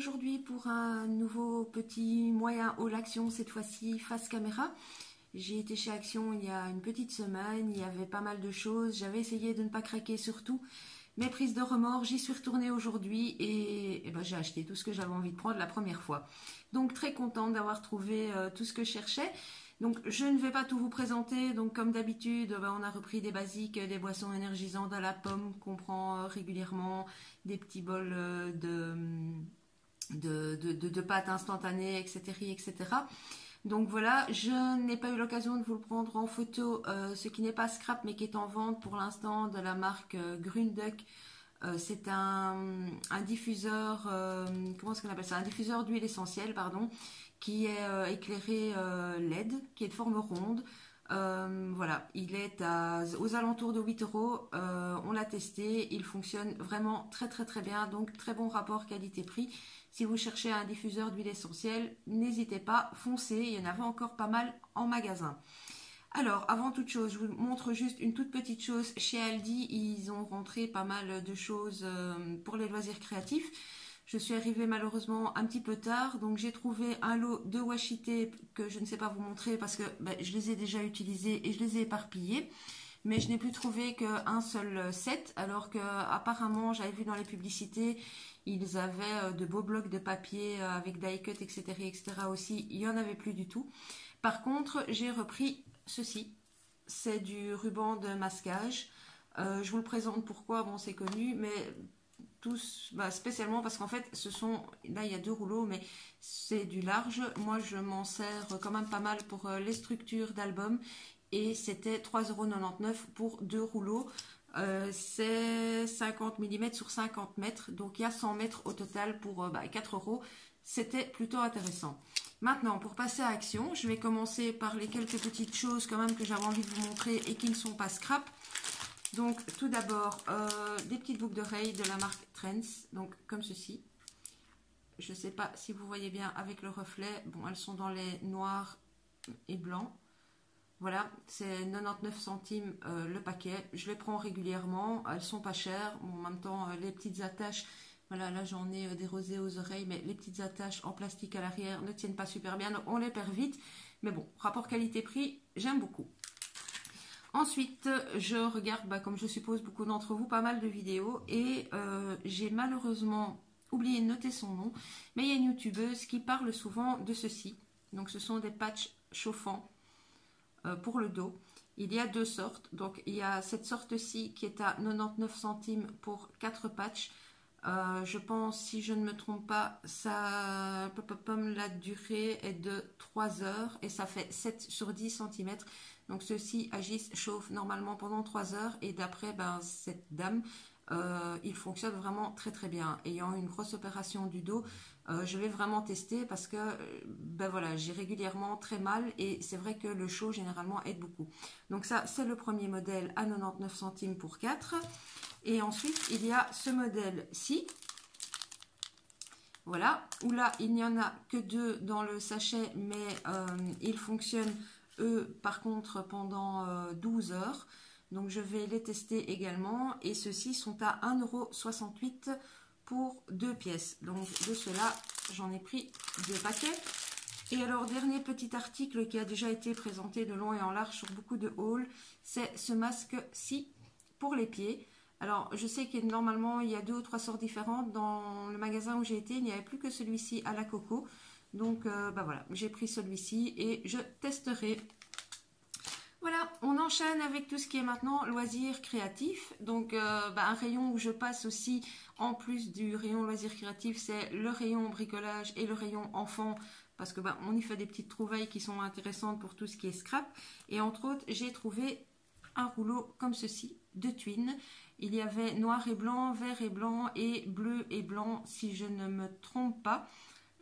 aujourd'hui pour un nouveau petit moyen haul Action, cette fois-ci face caméra. J'ai été chez Action il y a une petite semaine, il y avait pas mal de choses, j'avais essayé de ne pas craquer sur tout. Mes prises de remords, j'y suis retournée aujourd'hui et j'ai acheté tout ce que j'avais envie de prendre la première fois. Donc très contente d'avoir trouvé tout ce que je cherchais. Donc je ne vais pas tout vous présenter, donc comme d'habitude on a repris des basiques, des boissons énergisantes à la pomme qu'on prend régulièrement, des petits bols de pâtes instantanées, etc. Donc voilà, je n'ai pas eu l'occasion de vous le prendre en photo, ce qui n'est pas scrap mais qui est en vente pour l'instant de la marque Grunduck. C'est un diffuseur, comment est-ce qu'on appelle ça? Un diffuseur d'huile essentielle, pardon, qui est éclairé LED, qui est de forme ronde. Voilà, il est aux alentours de 8 euros. On l'a testé, il fonctionne vraiment très bien, donc très bon rapport qualité-prix. Si vous cherchez un diffuseur d'huile essentielle, n'hésitez pas, foncez, il y en avait encore pas mal en magasin. Alors, avant toute chose, je vous montre juste une toute petite chose. Chez Aldi, ils ont rentré pas mal de choses pour les loisirs créatifs. Je suis arrivée malheureusement un petit peu tard, donc j'ai trouvé un lot de washi tape que je ne sais pas vous montrer parce que je les ai déjà utilisés et je les ai éparpillés. Mais je n'ai plus trouvé qu'un seul set, alors que apparemment j'avais vu dans les publicités, ils avaient de beaux blocs de papier avec die cut, etc. aussi. Il n'y en avait plus du tout. Par contre, j'ai repris ceci. C'est du ruban de masquage. Je vous le présente pourquoi, bon c'est connu, mais tous, spécialement parce qu'en fait ce sont, là il y a 2 rouleaux mais c'est du large. Moi je m'en sers quand même pas mal pour les structures d'albums et c'était 3,99 € pour 2 rouleaux. C'est 50 mm sur 50 mètres, donc il y a 100 mètres au total pour 4 €. C'était plutôt intéressant. Maintenant, pour passer à Action, je vais commencer par les quelques petites choses quand même que j'avais envie de vous montrer et qui ne sont pas scrap. Donc tout d'abord, des petites boucles d'oreilles de la marque Trends, donc comme ceci. Je ne sais pas si vous voyez bien avec le reflet. Bon, elles sont dans les noirs et blancs. Voilà, c'est 99 centimes le paquet. Je les prends régulièrement, elles sont pas chères. Bon, en même temps, les petites attaches, voilà, là j'en ai des rosés aux oreilles, mais les petites attaches en plastique à l'arrière ne tiennent pas super bien, donc on les perd vite. Mais bon, rapport qualité-prix, j'aime beaucoup. Ensuite, je regarde, comme je suppose beaucoup d'entre vous, pas mal de vidéos et j'ai malheureusement oublié de noter son nom, mais il y a une youtubeuse qui parle souvent de ceci. Donc ce sont des patchs chauffants pour le dos. Il y a 2 sortes, donc il y a cette sorte-ci qui est à 99 centimes pour 4 patchs. Je pense, si je ne me trompe pas, la durée est de 3 heures et ça fait 7 sur 10 cm. Donc ceux-ci agissent, chauffent normalement pendant 3 heures et d'après cette dame, il fonctionne vraiment très bien. Ayant une grosse opération du dos, je vais vraiment tester parce que voilà, j'ai régulièrement très mal et c'est vrai que le chaud généralement aide beaucoup. Donc ça, c'est le premier modèle à 99 centimes pour 4. Et ensuite, il y a ce modèle-ci. Voilà, où là, il n'y en a que 2 dans le sachet, mais ils fonctionnent, eux, par contre, pendant 12 heures. Donc, je vais les tester également. Et ceux-ci sont à 1,68 € pour 2 pièces. Donc, de ceux-là, j'en ai pris 2 paquets. Et alors, dernier petit article qui a déjà été présenté de long et en large sur beaucoup de hauls, c'est ce masque-ci pour les pieds. Alors, je sais que normalement, il y a 2 ou 3 sortes différentes. Dans le magasin où j'ai été, il n'y avait plus que celui-ci à la coco. Donc, voilà, j'ai pris celui-ci et je testerai. Voilà, on enchaîne avec tout ce qui est maintenant loisirs créatifs. Donc, un rayon où je passe aussi, en plus du rayon loisirs créatifs, c'est le rayon bricolage et le rayon enfant. Parce que on y fait des petites trouvailles qui sont intéressantes pour tout ce qui est scrap. Et entre autres, j'ai trouvé un rouleau comme ceci, de twin. Il y avait noir et blanc, vert et blanc et bleu et blanc, si je ne me trompe pas.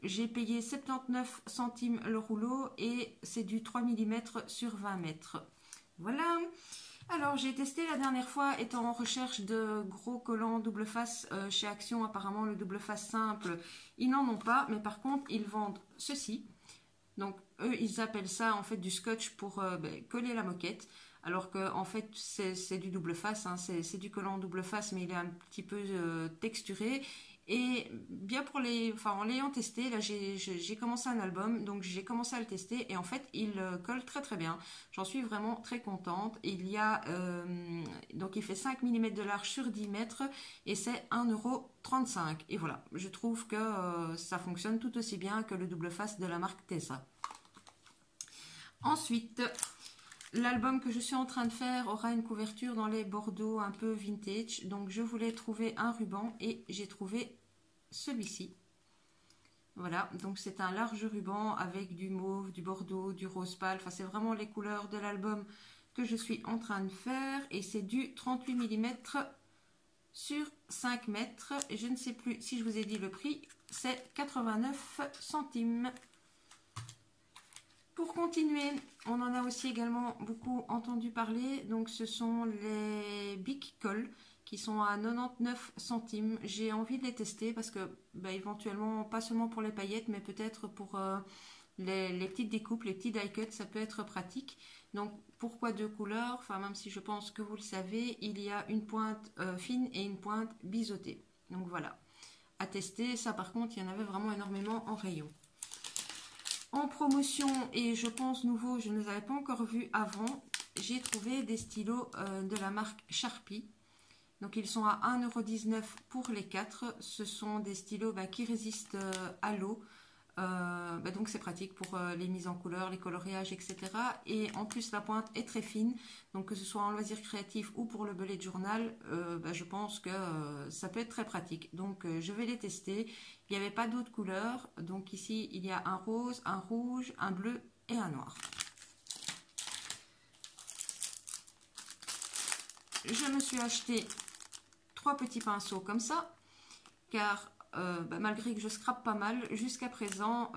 J'ai payé 79 centimes le rouleau et c'est du 3 mm sur 20 mètres. Voilà. Alors, j'ai testé la dernière fois, étant en recherche de gros collants double face chez Action. Apparemment, le double face simple, ils n'en ont pas. Mais par contre, ils vendent ceci. Donc, eux, ils appellent ça en fait du scotch pour coller la moquette. Alors que en fait, c'est du double face. Hein, c'est du collant double face, mais il est un petit peu texturé. Et bien pour en l'ayant testé, là j'ai commencé un album, donc j'ai commencé à le tester et en fait il colle très très bien. J'en suis vraiment très contente. Donc il fait 5 mm de large sur 10 mètres et c'est 1,35 €. Et voilà, je trouve que ça fonctionne tout aussi bien que le double face de la marque Tessa. Ensuite, l'album que je suis en train de faire aura une couverture dans les bordeaux un peu vintage. Donc je voulais trouver un ruban et j'ai trouvé celui-ci. Voilà, donc c'est un large ruban avec du mauve, du bordeaux, du rose pâle. Enfin, c'est vraiment les couleurs de l'album que je suis en train de faire. Et c'est du 38 mm sur 5 mètres. Et je ne sais plus si je vous ai dit le prix. C'est 89 centimes. Pour continuer, on en a aussi également beaucoup entendu parler. Donc ce sont les Bic Coll qui sont à 99 centimes. J'ai envie de les tester parce que éventuellement, pas seulement pour les paillettes, mais peut-être pour les petites découpes, les petits die cuts, ça peut être pratique. Donc pourquoi deux couleurs? Enfin, même si je pense que vous le savez, il y a une pointe fine et une pointe biseautée. Donc voilà, à tester. Ça par contre, il y en avait vraiment énormément en rayon. En promotion, et je pense nouveau, je ne les avais pas encore vus avant, j'ai trouvé des stylos de la marque Sharpie. Donc ils sont à 1,19 € pour les 4. Ce sont des stylos qui résistent à l'eau. Donc c'est pratique pour les mises en couleur, les coloriages, etc. Et en plus la pointe est très fine. Donc que ce soit en loisir créatif ou pour le bullet journal, je pense que ça peut être très pratique. Donc je vais les tester. Il n'y avait pas d'autres couleurs. Donc ici il y a un rose, un rouge, un bleu et un noir. Je me suis acheté 3 petits pinceaux comme ça, car malgré que je scrape pas mal, jusqu'à présent,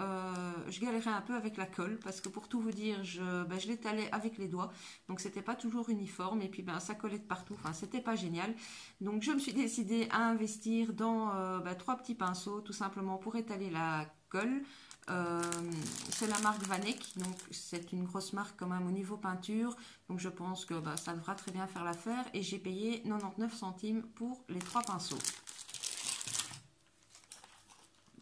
je galérais un peu avec la colle, parce que pour tout vous dire, je l'étalais avec les doigts, donc c'était pas toujours uniforme, et puis ça collait de partout, enfin c'était pas génial. Donc je me suis décidée à investir dans 3 petits pinceaux, tout simplement pour étaler la colle. C'est la marque Vanek, donc c'est une grosse marque quand même au niveau peinture, donc je pense que ça devra très bien faire l'affaire, et j'ai payé 99 centimes pour les 3 pinceaux.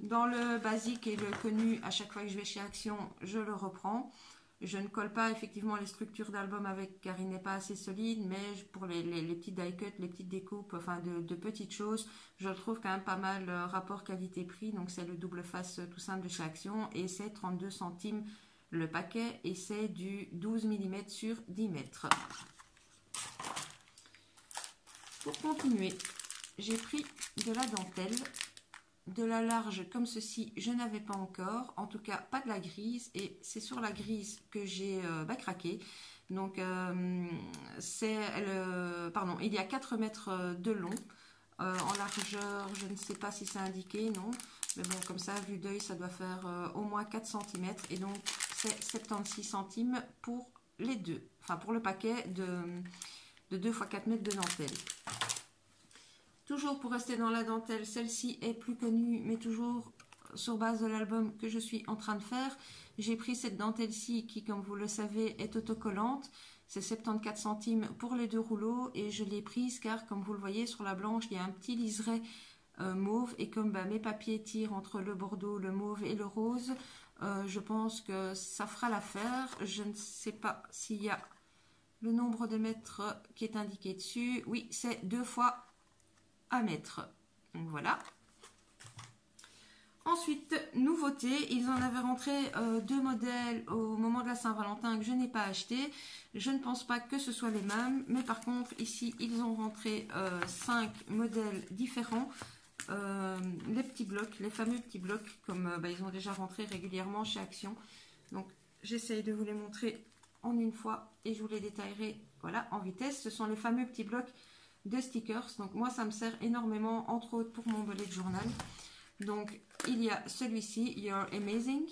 Dans le basique et le connu, à chaque fois que je vais chez Action, je le reprends. Je ne colle pas effectivement les structures d'album avec, car il n'est pas assez solide, mais pour les petits die cuts, les petites découpes, enfin de petites choses, je le trouve quand même pas mal rapport qualité-prix. Donc c'est le double face tout simple de chez Action et c'est 32 centimes le paquet et c'est du 12 mm sur 10 mètres. Pour continuer, j'ai pris de la dentelle. De la large comme ceci, je n'avais pas encore, en tout cas pas de la grise, et c'est sur la grise que j'ai craqué. Donc il y a 4 mètres de long, en largeur, je ne sais pas si c'est indiqué, non, mais bon, comme ça, vue d'œil, ça doit faire au moins 4 cm, et donc c'est 76 centimes pour les deux, enfin pour le paquet de 2 x 4 mètres de dentelle. Toujours pour rester dans la dentelle, celle-ci est plus connue, mais toujours sur base de l'album que je suis en train de faire. J'ai pris cette dentelle-ci qui, comme vous le savez, est autocollante. C'est 74 centimes pour les 2 rouleaux et je l'ai prise car, comme vous le voyez, sur la blanche, il y a un petit liseré mauve. Et comme mes papiers tirent entre le bordeaux, le mauve et le rose, je pense que ça fera l'affaire. Je ne sais pas s'il y a le nombre de mètres qui est indiqué dessus. Oui, c'est 2 fois à mettre. Donc voilà. Ensuite, nouveauté, ils en avaient rentré 2 modèles au moment de la Saint-Valentin que je n'ai pas acheté. Je ne pense pas que ce soit les mêmes, mais par contre ici ils ont rentré 5 modèles différents. Les petits blocs, les fameux petits blocs, comme ils ont déjà rentré régulièrement chez Action. Donc j'essaye de vous les montrer en une fois et je vous les détaillerai voilà, en vitesse. Ce sont les fameux petits blocs de stickers. Donc moi ça me sert énormément, entre autres pour mon bullet journal. Donc il y a celui-ci, You're Amazing.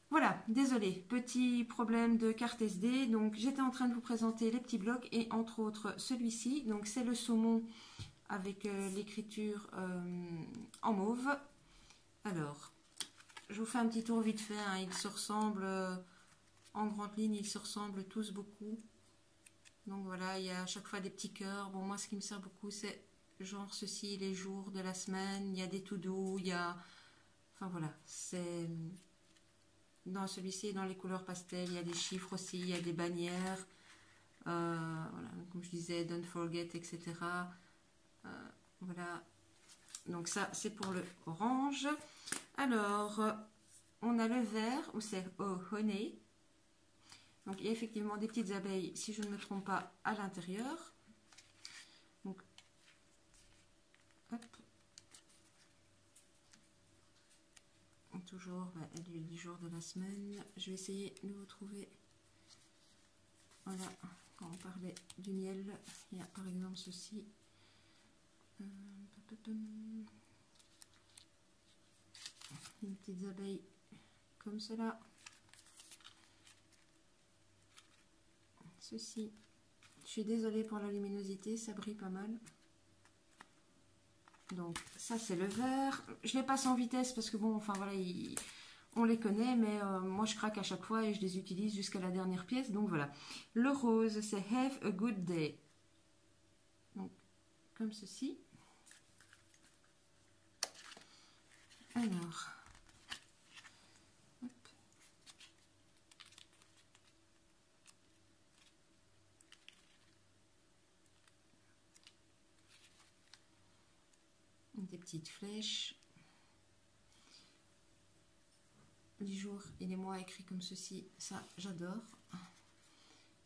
Voilà, désolé, petit problème de carte SD. Donc j'étais en train de vous présenter les petits blocs et entre autres celui-ci. Donc c'est le saumon avec l'écriture en mauve. Alors, je vous fais un petit tour vite fait, hein. Ils se ressemblent en grande ligne, ils se ressemblent tous beaucoup. Donc voilà, il y a à chaque fois des petits cœurs. Bon, moi, ce qui me sert beaucoup, c'est genre ceci, les jours de la semaine, il y a des to-do, il y a... Enfin voilà, c'est... Dans celui-ci, dans les couleurs pastel, il y a des chiffres aussi, il y a des bannières. Voilà, comme je disais, don't forget, etc. Voilà, donc ça c'est pour le orange. Alors, on a le vert où c'est oh honey. Donc il y a effectivement des petites abeilles, si je ne me trompe pas, à l'intérieur. Donc, hop. Toujours les jours de la semaine. Je vais essayer de vous trouver. Voilà, quand on parlait du miel, il y a par exemple ceci. Une petite abeille comme cela. Ceci. Je suis désolée pour la luminosité, ça brille pas mal. Donc ça c'est le vert. Je les passe en vitesse parce que bon, enfin voilà, on les connaît, mais moi je craque à chaque fois et je les utilise jusqu'à la dernière pièce. Donc voilà. Le rose c'est Have a Good Day. Donc comme ceci. Alors. Hop. Des petites flèches. Les jours et les mois écrits comme ceci, ça j'adore.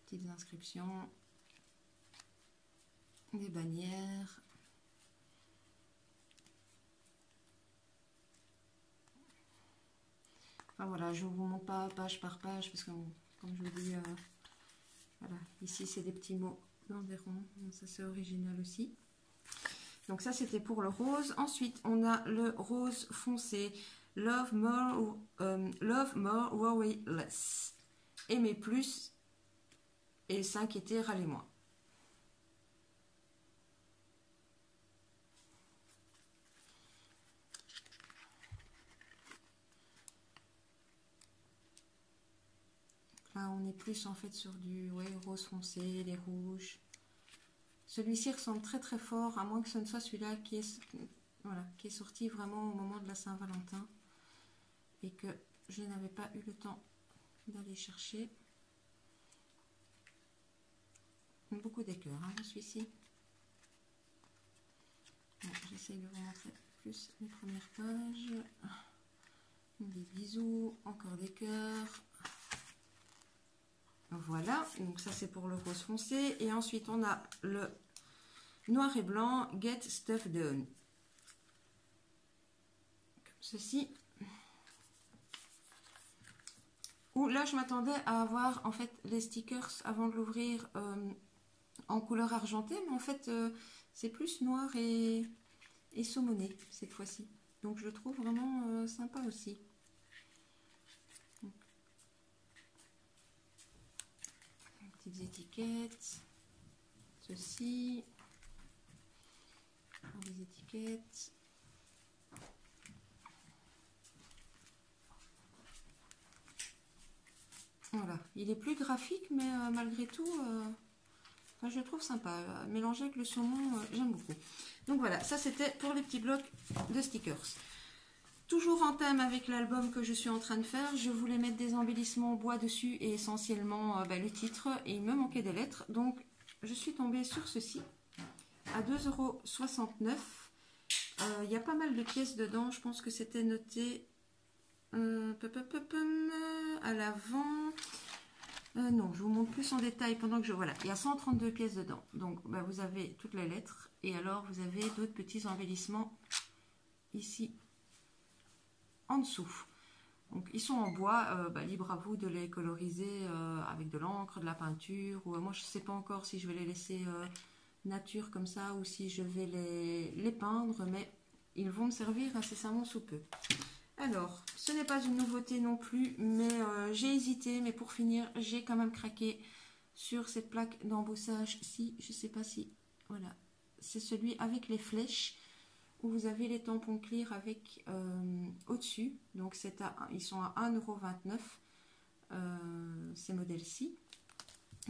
Petites inscriptions. Des bannières. Enfin voilà, je ne vous montre pas page par page parce que comme je vous dis, voilà, ici c'est des petits mots dans des ronds, donc ça c'est original aussi. Donc ça c'était pour le rose. Ensuite on a le rose foncé, love more, worry less. Aimer plus et s'inquiéter, râler moins. Là on est plus en fait sur du rose foncé, les rouges. Celui-ci ressemble très très fort, à moins que ce ne soit celui-là qui est sorti vraiment au moment de la Saint-Valentin et que je n'avais pas eu le temps d'aller chercher. Beaucoup d'écœurs, hein, celui-ci. Bon, j'essaye de vous montrer plus les premières pages. Des bisous, encore des cœurs. Voilà, donc ça c'est pour le rose foncé. Et ensuite on a le noir et blanc, Get Stuff Done. Comme ceci. Où là je m'attendais à avoir en fait les stickers avant de l'ouvrir en couleur argentée. Mais en fait c'est plus noir et saumoné cette fois-ci. Donc je le trouve vraiment sympa aussi. Petites étiquettes, ceci, des étiquettes, voilà, il est plus graphique mais malgré tout enfin, je le trouve sympa, mélangé avec le saumon, j'aime beaucoup. Donc voilà, ça c'était pour les petits blocs de stickers. Toujours en thème avec l'album que je suis en train de faire, je voulais mettre des embellissements en bois dessus et essentiellement le titre, et il me manquait des lettres, donc je suis tombée sur ceci à 2,69 €. Il y a pas mal de pièces dedans, je pense que c'était noté à l'avant. Non, je vous montre plus en détail pendant que je... Voilà, il y a 132 pièces dedans, donc vous avez toutes les lettres, et alors vous avez d'autres petits embellissements ici en dessous. Donc ils sont en bois, libre à vous de les coloriser avec de l'encre, de la peinture, ou moi je ne sais pas encore si je vais les laisser nature comme ça ou si je vais les peindre, mais ils vont me servir incessamment sous peu. Alors, ce n'est pas une nouveauté non plus, mais j'ai hésité, mais pour finir, j'ai quand même craqué sur cette plaque d'embossage-ci, je ne sais pas si, voilà, c'est celui avec les flèches, où vous avez les tampons clear avec au-dessus, donc ils sont à 1,29 €, ces modèles-ci.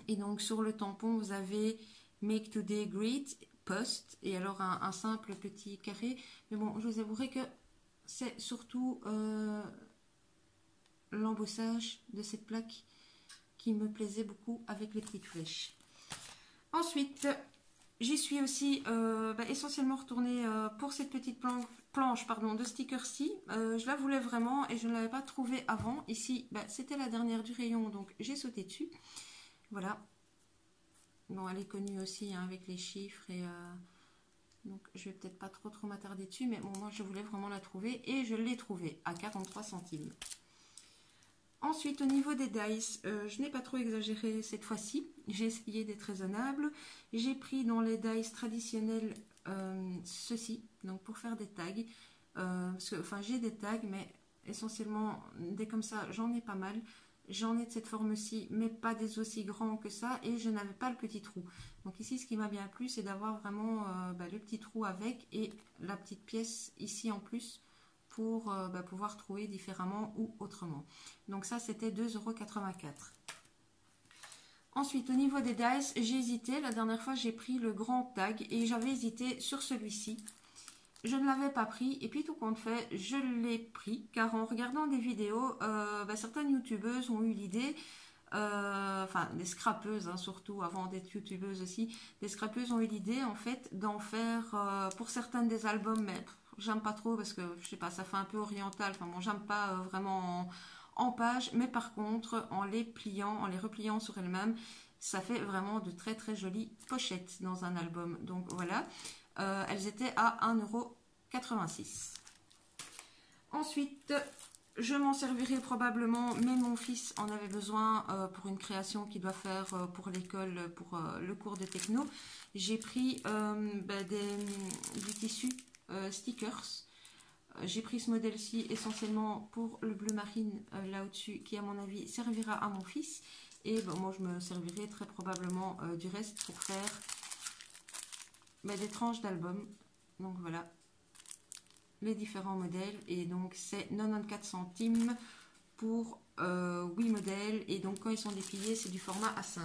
Et donc sur le tampon, vous avez Make Today Great, post et alors un simple petit carré. Mais bon, je vous avouerai que c'est surtout l'embossage de cette plaque qui me plaisait beaucoup avec les petites flèches. Ensuite, j'y suis aussi essentiellement retournée pour cette petite planche de stickers-ci. Je la voulais vraiment et je ne l'avais pas trouvée avant. Ici, c'était la dernière du rayon, donc j'ai sauté dessus. Voilà. Bon, elle est connue aussi hein, avec les chiffres et donc je vais peut-être pas trop m'attarder dessus, mais bon, moi je voulais vraiment la trouver et je l'ai trouvée à 43 centimes. Ensuite, au niveau des dice, je n'ai pas trop exagéré cette fois-ci. J'ai essayé d'être raisonnable. J'ai pris dans les dice traditionnels ceci, donc pour faire des tags. Parce que, enfin, j'ai des tags, mais essentiellement, des comme ça, j'en ai pas mal. J'en ai de cette forme-ci, mais pas des aussi grands que ça. Et je n'avais pas le petit trou. Donc ici, ce qui m'a bien plu, c'est d'avoir vraiment le petit trou avec et la petite pièce ici en plus, pour pouvoir trouver différemment ou autrement. Donc ça, c'était 2,84 €. Ensuite, au niveau des dice, j'ai hésité. La dernière fois, j'ai pris le grand tag et j'avais hésité sur celui-ci. Je ne l'avais pas pris et puis tout compte fait, je l'ai pris car en regardant des vidéos, certaines youtubeuses ont eu l'idée, enfin des scrapeuses hein, surtout, avant d'être youtubeuses aussi, des scrapeuses ont eu l'idée en fait d'en faire pour certaines des albums, mais j'aime pas trop parce que je sais pas, ça fait un peu oriental. Enfin bon, j'aime pas vraiment en page, mais par contre en les pliant, en les repliant sur elles-mêmes, ça fait vraiment de très très jolies pochettes dans un album. Donc voilà, elles étaient à 1,86 €. Ensuite, je m'en servirai probablement, mais mon fils en avait besoin pour une création qu'il doit faire pour l'école, pour le cours de techno. J'ai pris du tissu stickers. J'ai pris ce modèle-ci essentiellement pour le bleu marine là au-dessus, qui à mon avis servira à mon fils. Et moi je me servirai très probablement du reste pour faire des tranches d'album. Donc voilà les différents modèles. Et donc c'est 94 centimes pour 8 modèles. Et donc quand ils sont dépliés, c'est du format A5.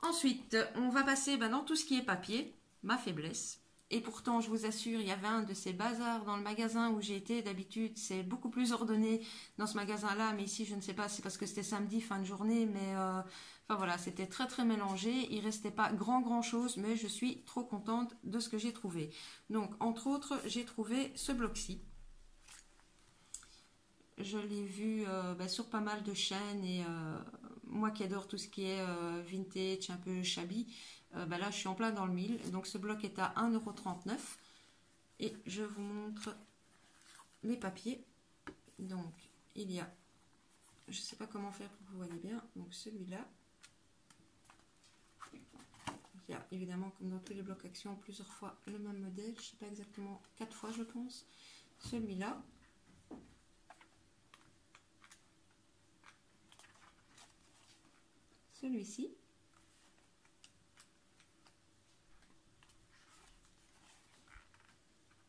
Ensuite, on va passer dans tout ce qui est papier, ma faiblesse. Et pourtant, je vous assure, il y avait un de ces bazars dans le magasin où j'ai été. D'habitude, c'est beaucoup plus ordonné dans ce magasin-là. Mais ici, je ne sais pas, c'est parce que c'était samedi, fin de journée. Mais enfin voilà, c'était très très mélangé. Il ne restait pas grand chose, mais je suis trop contente de ce que j'ai trouvé. Donc, entre autres, j'ai trouvé ce bloc-ci. Je l'ai vu sur pas mal de chaînes et moi qui adore tout ce qui est vintage, un peu shabby, là je suis en plein dans le mille. Donc ce bloc est à 1,39 € et je vous montre les papiers. Donc il y a, je sais pas comment faire pour que vous voyez bien, donc celui-là. Il y a évidemment, comme dans tous les blocs action, plusieurs fois le même modèle, je sais pas exactement, 4 fois je pense. Celui-là. Celui-ci,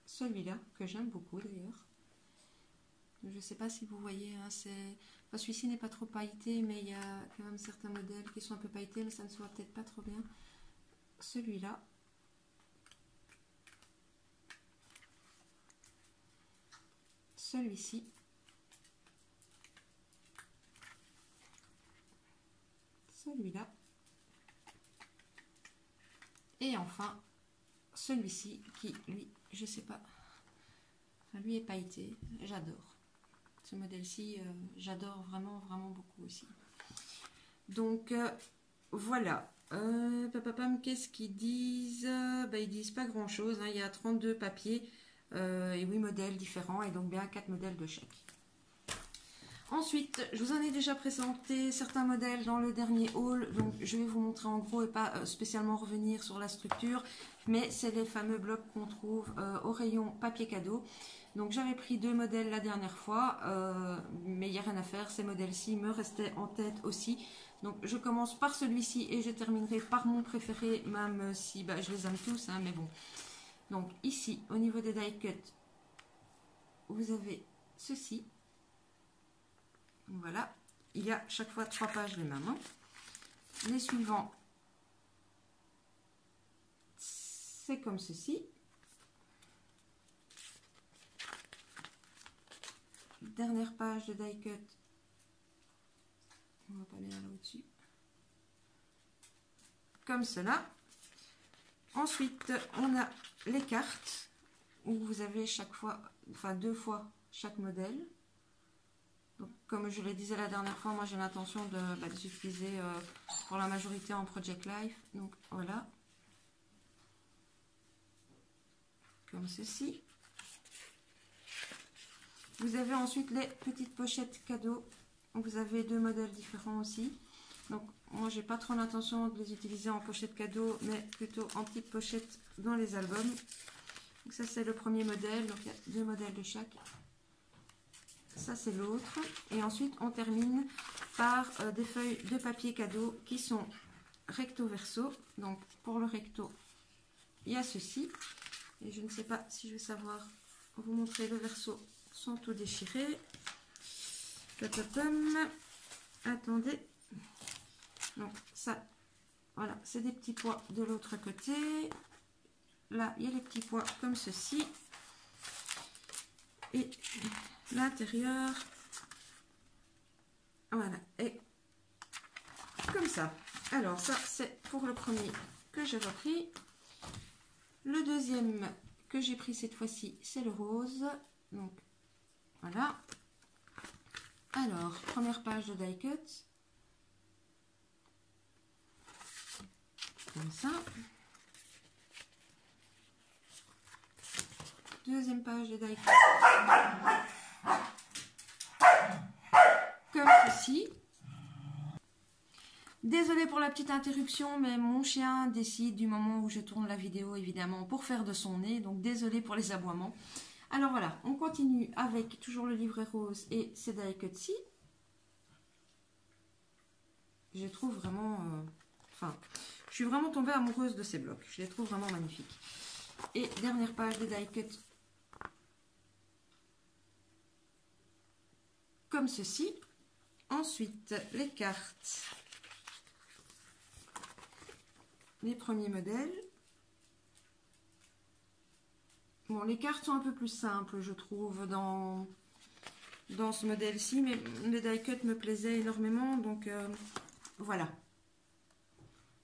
celui-là que j'aime beaucoup d'ailleurs. Je ne sais pas si vous voyez, hein, celui-ci n'est pas trop pailleté, mais il y a quand même certains modèles qui sont un peu pailletés, mais ça ne se voit peut-être pas trop bien. Celui-là, celui-ci, celui-là, et enfin celui-ci qui, lui, je sais pas, enfin, lui est pailleté, j'adore. Ce modèle-ci, j'adore vraiment beaucoup aussi. Donc voilà. Qu'est-ce qu'ils disent? Ils disent pas grand-chose. Hein. Il y a 32 papiers et 8 modèles différents et donc bien 4 modèles de chaque. Ensuite, je vous en ai déjà présenté certains modèles dans le dernier haul, donc je vais vous montrer en gros et pas spécialement revenir sur la structure, mais c'est les fameux blocs qu'on trouve au rayon papier cadeau. Donc j'avais pris 2 modèles la dernière fois, mais il n'y a rien à faire, ces modèles-ci me restaient en tête aussi. Donc je commence par celui-ci et je terminerai par mon préféré, même si je les aime tous, hein, mais bon. Donc ici, au niveau des die cut, vous avez ceci. Voilà, il y a chaque fois 3 pages les mêmes. Hein. Les suivants, c'est comme ceci. Dernière page de die cut. On va pas aller là au-dessus. Comme cela. Ensuite, on a les cartes où vous avez chaque fois, enfin 2 fois chaque modèle. Donc, comme je le disais la dernière fois, moi j'ai l'intention de les utiliser pour la majorité en Project Life. Donc voilà. Comme ceci. Vous avez ensuite les petites pochettes cadeaux. Vous avez 2 modèles différents aussi. Donc moi j'ai pas trop l'intention de les utiliser en pochette cadeau, mais plutôt en petites pochettes dans les albums. Donc ça c'est le premier modèle, donc il y a 2 modèles de chaque. Ça c'est l'autre. Et ensuite on termine par des feuilles de papier cadeau qui sont recto verso. Donc pour le recto, il y a ceci. Et je ne sais pas si je vais savoir vous montrer le verso sans tout déchirer. Attendez. Donc ça, voilà, c'est des petits pois de l'autre côté. Là, il y a les petits pois comme ceci. Et l'intérieur, voilà, et comme ça. Alors ça, c'est pour le premier que j'ai repris. Le deuxième que j'ai pris cette fois-ci, c'est le rose. Donc, voilà. Alors, première page de die cut. Comme ça. Deuxième page de die cut. Comme ceci. Désolée pour la petite interruption, mais mon chien décide du moment où je tourne la vidéo, évidemment, pour faire de son nez. Donc, désolée pour les aboiements. Alors voilà, on continue avec toujours le livret rose et ces die cuts-ci. Je trouve vraiment... Enfin, je suis vraiment tombée amoureuse de ces blocs. Je les trouve vraiment magnifiques. Et dernière page de die cut. Comme ceci. Ensuite, les cartes. Les premiers modèles. Bon, les cartes sont un peu plus simples, je trouve, dans ce modèle-ci, mais le die cut me plaisait énormément, donc voilà.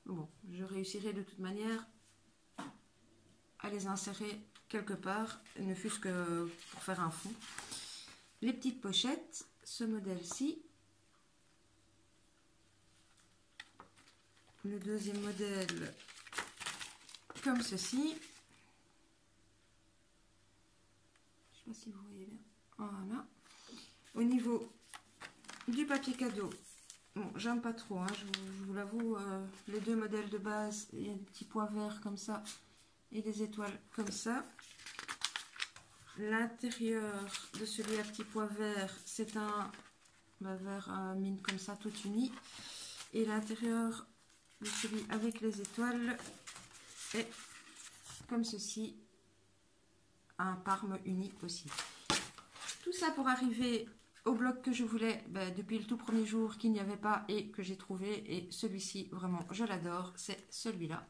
Bon, je réussirai de toute manière à les insérer quelque part, ne fût-ce que pour faire un fond. Les petites pochettes, ce modèle-ci. Le deuxième modèle, comme ceci. Je ne sais pas si vous voyez bien. Voilà. Au niveau du papier cadeau, bon, j'aime pas trop, hein, je vous l'avoue, les 2 modèles de base, il y a des petits pois verts comme ça et des étoiles comme ça. L'intérieur de celui à petits pois verts, c'est un vert mine comme ça, tout uni. Et l'intérieur de celui avec les étoiles est comme ceci, un parme uni aussi. Tout ça pour arriver au bloc que je voulais depuis le tout premier jour, qu'il n'y avait pas et que j'ai trouvé. Et celui-ci, vraiment, je l'adore, c'est celui-là.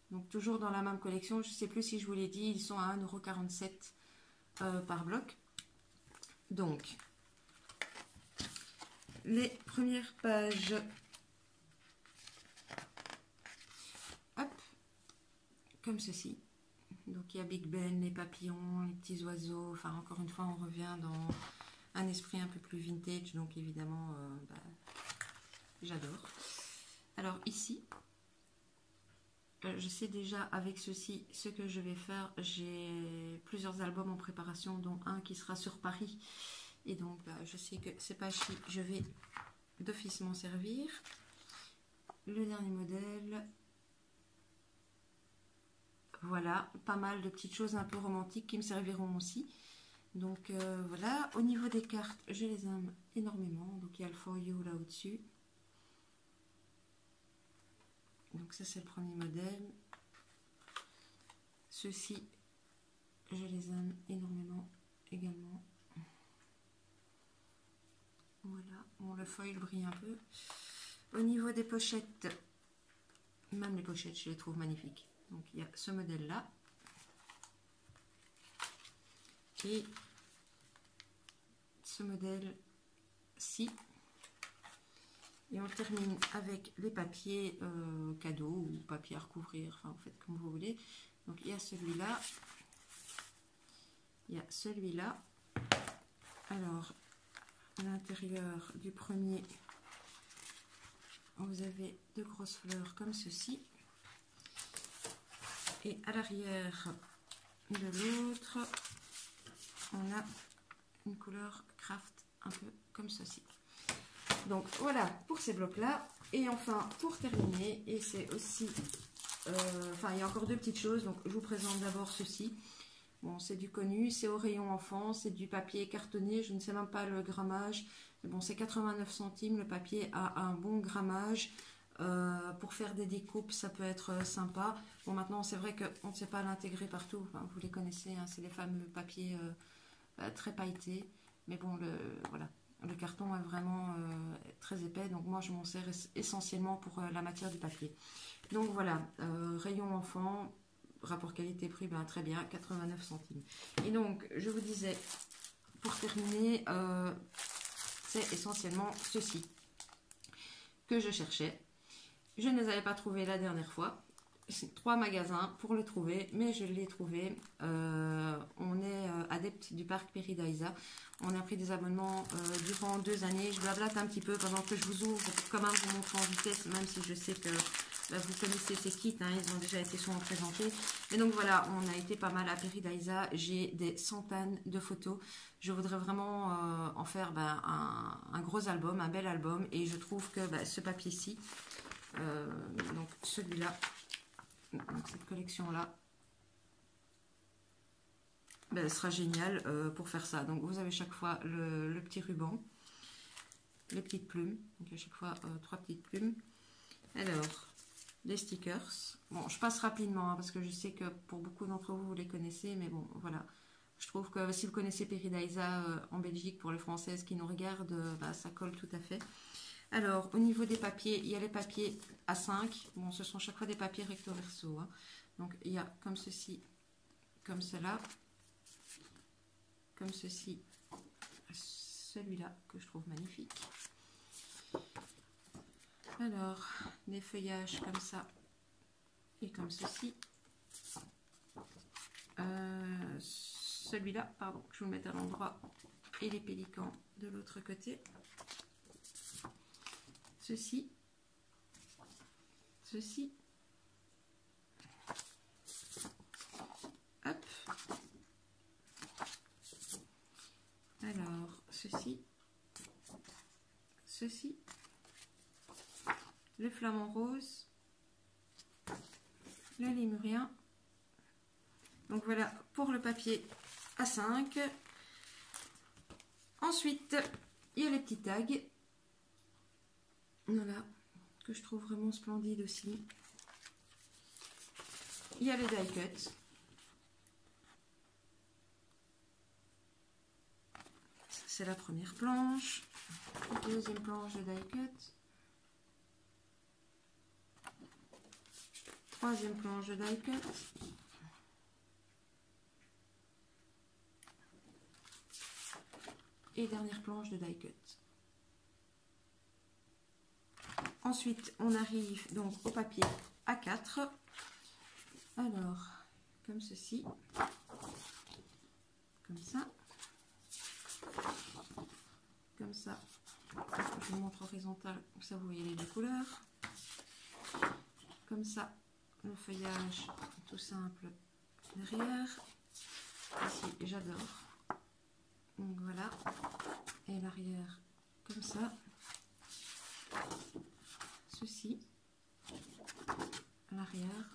Donc toujours dans la même collection, je ne sais plus si je vous l'ai dit, ils sont à 1,47 € par bloc. Donc, les premières pages, hop, comme ceci. Donc il y a Big Ben, les papillons, les petits oiseaux, enfin encore une fois on revient dans un esprit un peu plus vintage, donc évidemment j'adore. Alors ici, je sais déjà avec ceci ce que je vais faire. J'ai plusieurs albums en préparation, dont un qui sera sur Paris. Et donc je sais que c'est pas chic, je vais d'office m'en servir. Le dernier modèle. Voilà, pas mal de petites choses un peu romantiques qui me serviront aussi. Donc voilà, au niveau des cartes, je les aime énormément. Donc il y a le For You là au-dessus. Donc ça c'est le premier modèle. Ceux-ci, je les aime énormément également. Voilà, bon le foil brille un peu. Au niveau des pochettes, même les pochettes, je les trouve magnifiques. Donc il y a ce modèle là et ce modèle ci. Et on termine avec les papiers cadeaux ou papiers à recouvrir, enfin vous faites comme vous voulez. Donc il y a celui-là, il y a celui-là. Alors à l'intérieur du premier, vous avez deux grosses fleurs comme ceci. Et à l'arrière de l'autre, on a une couleur craft un peu comme ceci. Donc voilà pour ces blocs là. Et enfin pour terminer, et c'est aussi enfin il y a encore deux petites choses, donc je vous présente d'abord ceci. Bon, c'est du connu, c'est au rayon enfant, c'est du papier cartonné, je ne sais même pas le grammage, mais bon, c'est 89 centimes, le papier a un bon grammage. Pour faire des découpes, ça peut être sympa. Bon, maintenant, c'est vrai qu'on ne sait pas l'intégrer partout, enfin, vous les connaissez, hein, c'est les fameux papiers très pailletés, mais bon, voilà. Le carton est vraiment très épais, donc moi je m'en sers essentiellement pour la matière du papier. Donc voilà, rayon enfant, rapport qualité-prix, ben, très bien, 89 centimes. Et donc, je vous disais, pour terminer, c'est essentiellement ceci que je cherchais. Je ne les avais pas trouvés la dernière fois. C'est 3 magasins pour le trouver, mais je l'ai trouvé. On est adepte du parc Paradisa. On a pris des abonnements durant 2 années. Je blablate un petit peu pendant que je vous ouvre pour quand même vous montrer en vitesse, même si je sais que vous connaissez ces kits, hein, ils ont déjà été souvent présentés. Et donc voilà, on a été pas mal à Paradisa. J'ai des centaines de photos. Je voudrais vraiment en faire un gros album, un bel album. Et je trouve que ce papier-ci, donc celui-là, donc cette collection-là, sera génial pour faire ça. Donc vous avez chaque fois le petit ruban, les petites plumes, donc à chaque fois 3 petites plumes. Alors, les stickers. Bon, je passe rapidement hein, parce que je sais que pour beaucoup d'entre vous, vous les connaissez, mais bon, voilà. Je trouve que si vous connaissez Paradisa en Belgique, pour les Françaises qui nous regardent, ça colle tout à fait. Alors, au niveau des papiers, il y a les papiers A5. Bon, ce sont chaque fois des papiers recto verso. Hein. Donc, il y a comme ceci, comme cela, comme ceci, celui-là que je trouve magnifique. Alors, des feuillages comme ça et comme ceci. Celui-là, pardon, je vais vous le mettre à l'endroit, et les pélicans de l'autre côté. Ceci, ceci, hop, alors ceci, ceci, le flamant rose, le lémurien. Donc voilà pour le papier A5. Ensuite, il y a les petits tags. Voilà, que je trouve vraiment splendide aussi. Il y a les die cuts. C'est la première planche. Deuxième planche de die cut. Troisième planche de die cut. Et dernière planche de die cut. Ensuite, on arrive donc au papier A4. Alors, comme ceci, comme ça, comme ça. Je vous montre horizontal, comme ça vous voyez les deux couleurs. Comme ça, le feuillage tout simple derrière. Ici, j'adore. Donc voilà. Et l'arrière, comme ça. Ceci, l'arrière,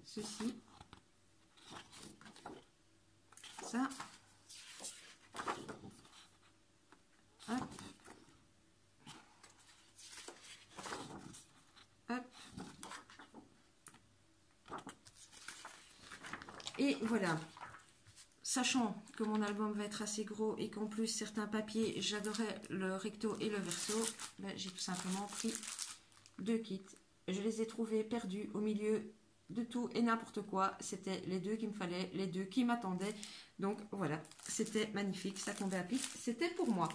ceci, ça, hop, hop, et voilà. Sachant que mon album va être assez gros et qu'en plus certains papiers, j'adorais le recto et le verso, j'ai tout simplement pris 2 kits je les ai trouvés perdus au milieu de tout et n'importe quoi. C'était les deux qu'il me fallait, les deux qui m'attendaient. Donc voilà, c'était magnifique, ça tombait à pic, c'était pour moi.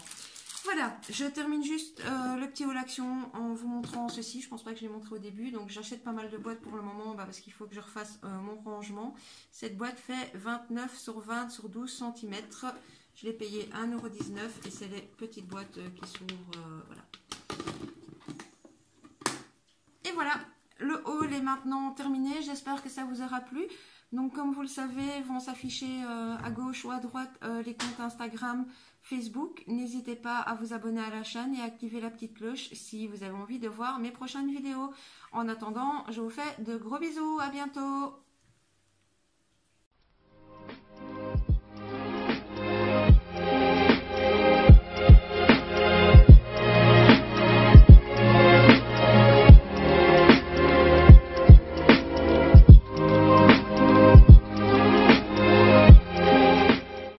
Voilà, je termine juste le petit haul action en vous montrant ceci. Je pense pas que je l'ai montré au début. Donc j'achète pas mal de boîtes pour le moment parce qu'il faut que je refasse mon rangement. Cette boîte fait 29 sur 20 sur 12 cm. Je l'ai payé 1,19 € et c'est les petites boîtes qui s'ouvrent. Voilà. Et voilà, le haul est maintenant terminé. J'espère que ça vous aura plu. Donc comme vous le savez, vont s'afficher à gauche ou à droite les comptes Instagram, Facebook. N'hésitez pas à vous abonner à la chaîne et à activer la petite cloche si vous avez envie de voir mes prochaines vidéos. En attendant, je vous fais de gros bisous. À bientôt.